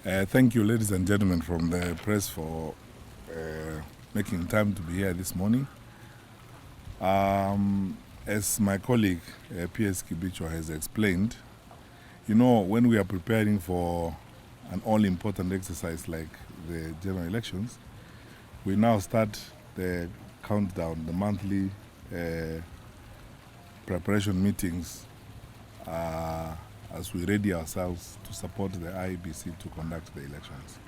Thank you, ladies and gentlemen from the press, for making time to be here this morning. As my colleague, P.S. Kibicho, has explained, when we are preparing for an all-important exercise like the general elections, we now start the countdown, the monthly preparation meetings as we ready ourselves to support the IEBC to conduct the elections.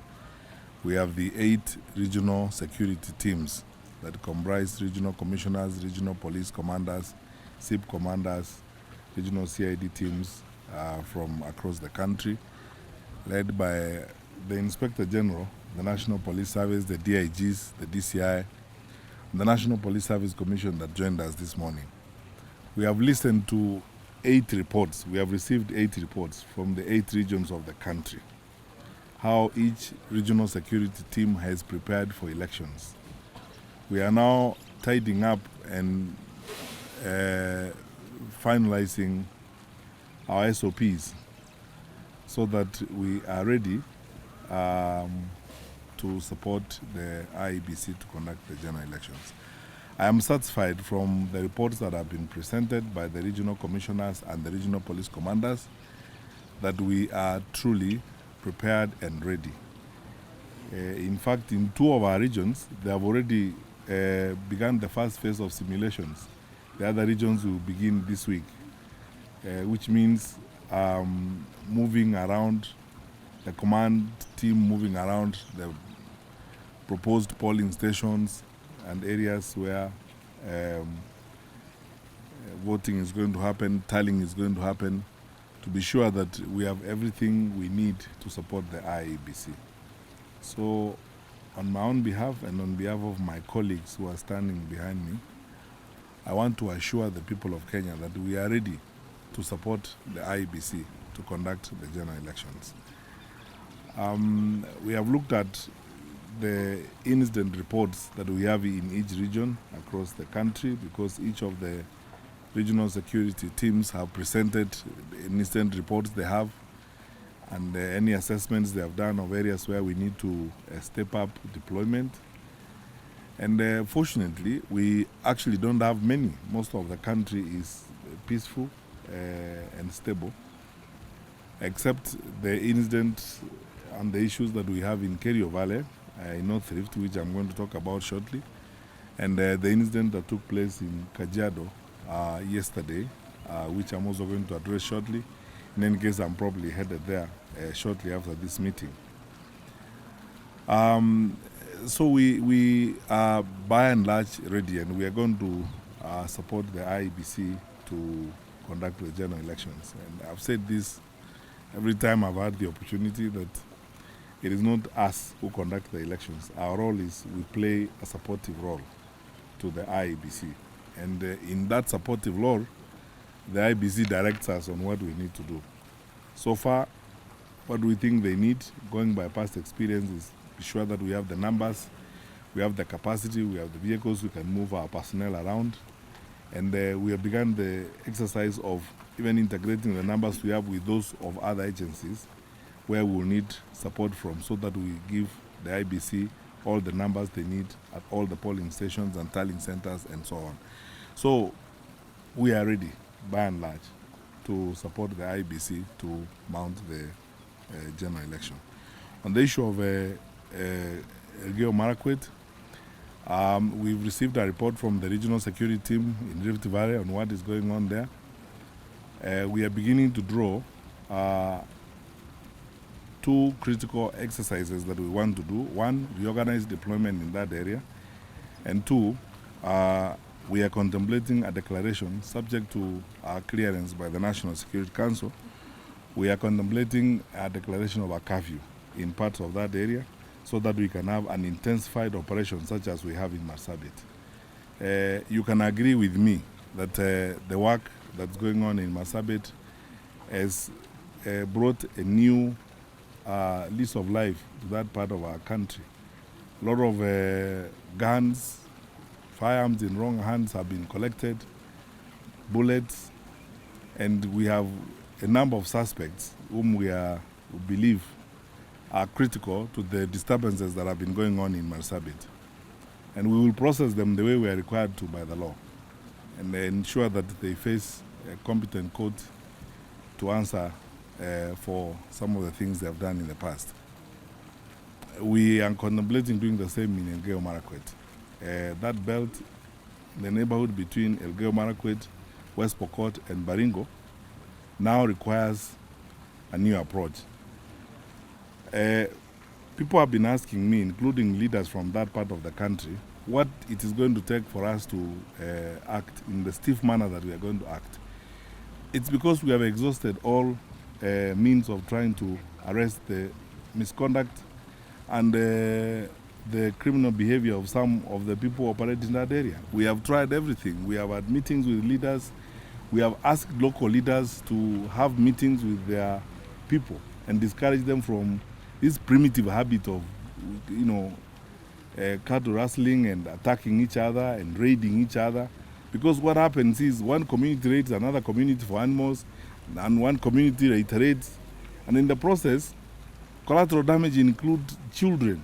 We have the 8 regional security teams that comprise regional commissioners, regional police commanders, SIP commanders, regional CID teams from across the country, led by the Inspector General, the National Police Service, the DIGs, the DCI, the National Police Service Commission that joined us this morning. We have listened to 8 reports. We have received 8 reports from the 8 regions of the country, how each regional security team has prepared for elections. We are now tidying up and finalizing our SOPs so that we are ready to support the IEBC to conduct the general elections. I am satisfied from the reports that have been presented by the regional commissioners and the regional police commanders that we are truly prepared and ready. In fact, in 2 of our regions, they have already begun the first phase of simulations. The other regions will begin this week, which means moving around, the command team moving around the proposed polling stations and areas where voting is going to happen, tallying is going to happen, to be sure that we have everything we need to support the IEBC. So, on my own behalf and on behalf of my colleagues who are standing behind me, I want to assure the people of Kenya that we are ready to support the IEBC to conduct the general elections. We have looked at the incident reports that we have in each region across the country, because each of the regional security teams have presented the incident reports they have and any assessments they have done of areas where we need to step up deployment. And fortunately, we actually don't have many. Most of the country is peaceful and stable, except the incident and the issues that we have in Kerio Valley, in North Rift, which I'm going to talk about shortly, and the incident that took place in Kajiado yesterday, which I'm also going to address shortly. In any case, I'm probably headed there shortly after this meeting. So we are by and large ready, and we are going to support the IEBC to conduct the general elections. And I've said this every time I've had the opportunity, that it is not us who conduct the elections. Our role is we play a supportive role to the IEBC. And in that supportive role, the IEBC directs us on what we need to do. So far, what we think they need, going by past experience, is be sure that we have the numbers, we have the capacity, we have the vehicles, we can move our personnel around. And we have begun the exercise of even integrating the numbers we have with those of other agencies where we will need support from, so that we give the IEBC all the numbers they need at all the polling stations and tallying centers and so on. So we are ready, by and large, to support the IEBC to mount the general election. On the issue of Elgeyo-Marakwet, we've received a report from the regional security team in Rift Valley on what is going on there. We are beginning to draw 2 critical exercises that we want to do. 1, reorganize deployment in that area. And 2, we are contemplating a declaration subject to our clearance by the National Security Council. We are contemplating a declaration of a curfew in parts of that area, so that we can have an intensified operation such as we have in Marsabit. You can agree with me that the work that's going on in Marsabit has brought a new lease of life to that part of our country. A lot of guns, firearms in wrong hands have been collected, bullets, and we have a number of suspects whom we believe are critical to the disturbances that have been going on in Marsabit. And we will process them the way we are required to by the law and ensure that they face a competent court to answer for some of the things they have done in the past. We are contemplating doing the same in Elgeyo-Marakwet. That belt, the neighborhood between Elgeyo-Marakwet, West Pokot and Baringo, now requires a new approach. People have been asking me, including leaders from that part of the country, what it is going to take for us to act in the stiff manner that we are going to act. It's because we have exhausted all means of trying to arrest the misconduct and the criminal behavior of some of the people operating in that area. We have tried everything. We have had meetings with leaders. We have asked local leaders to have meetings with their people and discourage them from this primitive habit of, cattle rustling and attacking each other and raiding each other. Because what happens is one community raids another community for animals, and one community reiterates, and in the process, collateral damage includes children,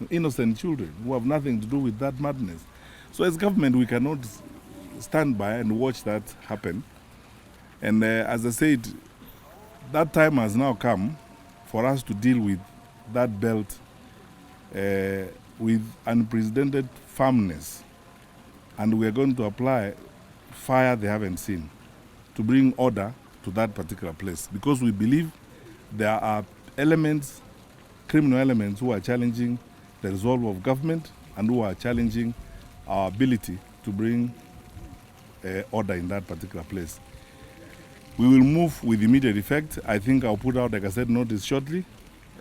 innocent children who have nothing to do with that madness. So as government, we cannot stand by and watch that happen. And as I said, that time has now come for us to deal with that belt with unprecedented firmness. And we are going to apply fire they haven't seen to bring order to that particular place. Because we believe there are elements, criminal elements, who are challenging the resolve of government and who are challenging our ability to bring order in that particular place. We will move with immediate effect. I think I'll put out a Gazette notice shortly.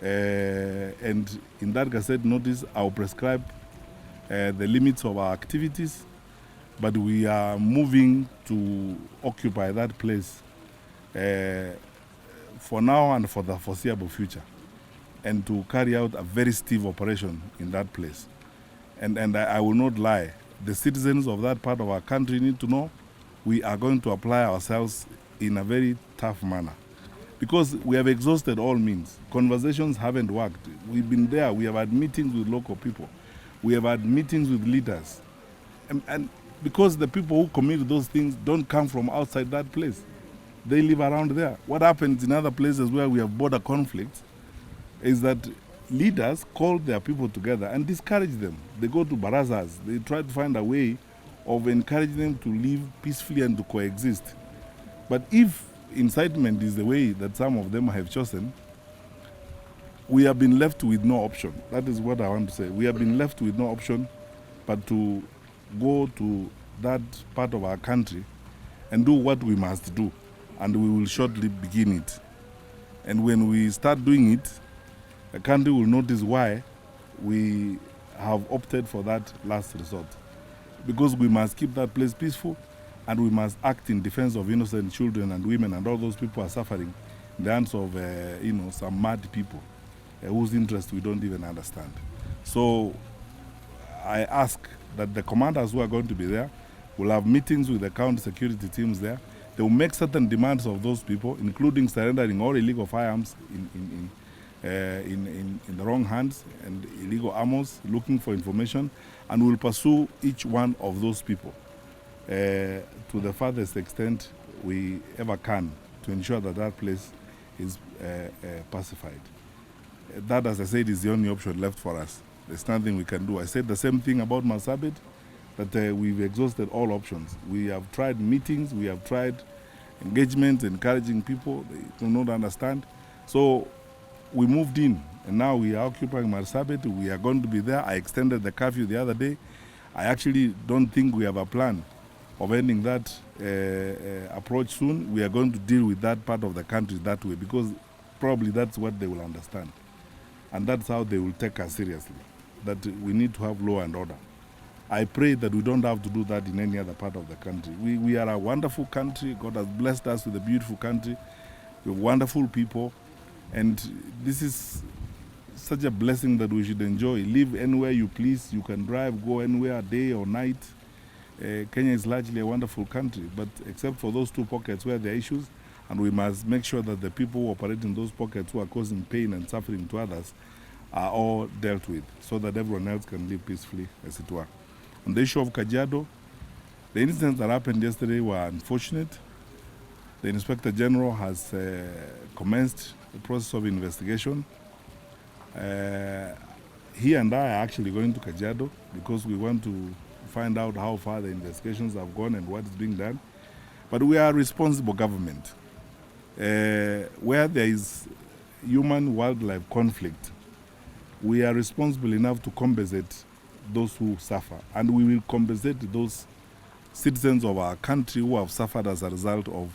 And in that Gazette notice, I'll prescribe the limits of our activities. But we are moving to occupy that place for now and for the foreseeable future, and to carry out a very stiff operation in that place. And I will not lie, the citizens of that part of our country need to know we are going to apply ourselves in a very tough manner. Because we have exhausted all means. Conversations haven't worked. We've been there, we have had meetings with local people. We have had meetings with leaders. And because the people who commit those things don't come from outside that place. They live around there. What happens in other places where we have border conflicts is that leaders call their people together and discourage them. They go to barazas. They try to find a way of encouraging them to live peacefully and to coexist. But if incitement is the way that some of them have chosen, we have been left with no option. That is what I want to say. We have been left with no option but to go to that part of our country and do what we must do, and we will shortly begin it. And when we start doing it, the country will notice why we have opted for that last resort. Because we must keep that place peaceful, and we must act in defense of innocent children and women and all those people who are suffering in the hands of some mad people whose interest we don't even understand. So I ask that the commanders who are going to be there will have meetings with the county security teams there. They will make certain demands of those people, including surrendering all illegal firearms in the wrong hands and illegal arms, looking for information, and will pursue each one of those people to the farthest extent we ever can to ensure that that place is pacified. That, as I said, is the only option left for us. There's nothing we can do. I said the same thing about Marsabit, that we've exhausted all options. We have tried meetings, we have tried engagement, encouraging people. They do not understand. So we moved in, and now we are occupying Marsabit. We are going to be there. I extended the curfew the other day. I actually don't think we have a plan of ending that approach soon. We are going to deal with that part of the country that way, because probably that's what they will understand. And that's how they will take us seriously, that we need to have law and order. I pray that we don't have to do that in any other part of the country. We are a wonderful country. God has blessed us with a beautiful country, with wonderful people. And this is such a blessing that we should enjoy. Live anywhere you please. You can drive, go anywhere, day or night. Kenya is largely a wonderful country, but except for those two pockets where there are issues, And we must make sure that the people who operate in those pockets who are causing pain and suffering to others are all dealt with so that everyone else can live peacefully, as it were. On the issue of Kajiado, the incidents that happened yesterday were unfortunate. The Inspector General has commenced the process of investigation. He and I are actually going to Kajiado because we want to find out how far the investigations have gone and what is being done. But we are a responsible government. Where there is human-wildlife conflict, we are responsible enough to compensate those who suffer. And we will compensate those citizens of our country who have suffered as a result of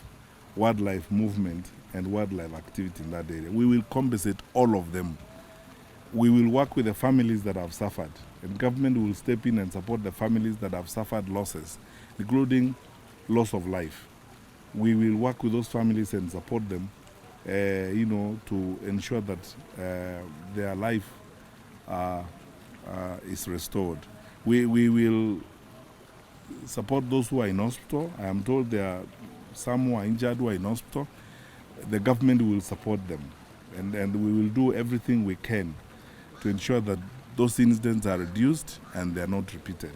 wildlife movement and wildlife activity in that area. We will compensate all of them. We will work with the families that have suffered, and government will step in and support the families that have suffered losses, including loss of life. We will work with those families and support them, to ensure that their life is restored. We will support those who are in hospital. I am told there are some who are injured who are in hospital. The government will support them, and we will do everything we can to ensure that those incidents are reduced and they are not repeated,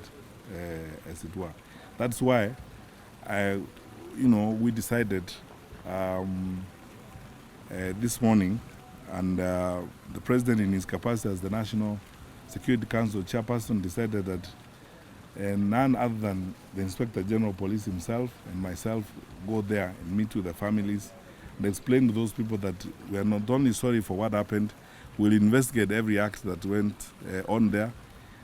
as it were. That's why we decided this morning, and the President in his capacity as the National Security Council chairperson decided that none other than the Inspector General of Police himself and myself go there and meet with the families and explain to those people that we are not only sorry for what happened, we'll investigate every act that went on there,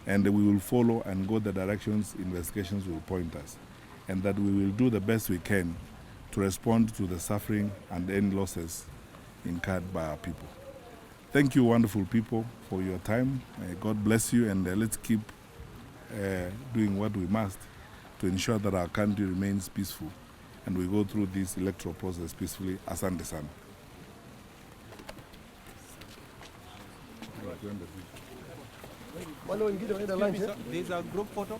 and we will follow and go the directions investigations will point us, and that we will do the best we can to respond to the suffering and end losses incurred by our people. Thank you, wonderful people, for your time. God bless you, and let's keep doing what we must to ensure that our country remains peaceful and we go through this electoral process peacefully. Asante sana. There's a group photo.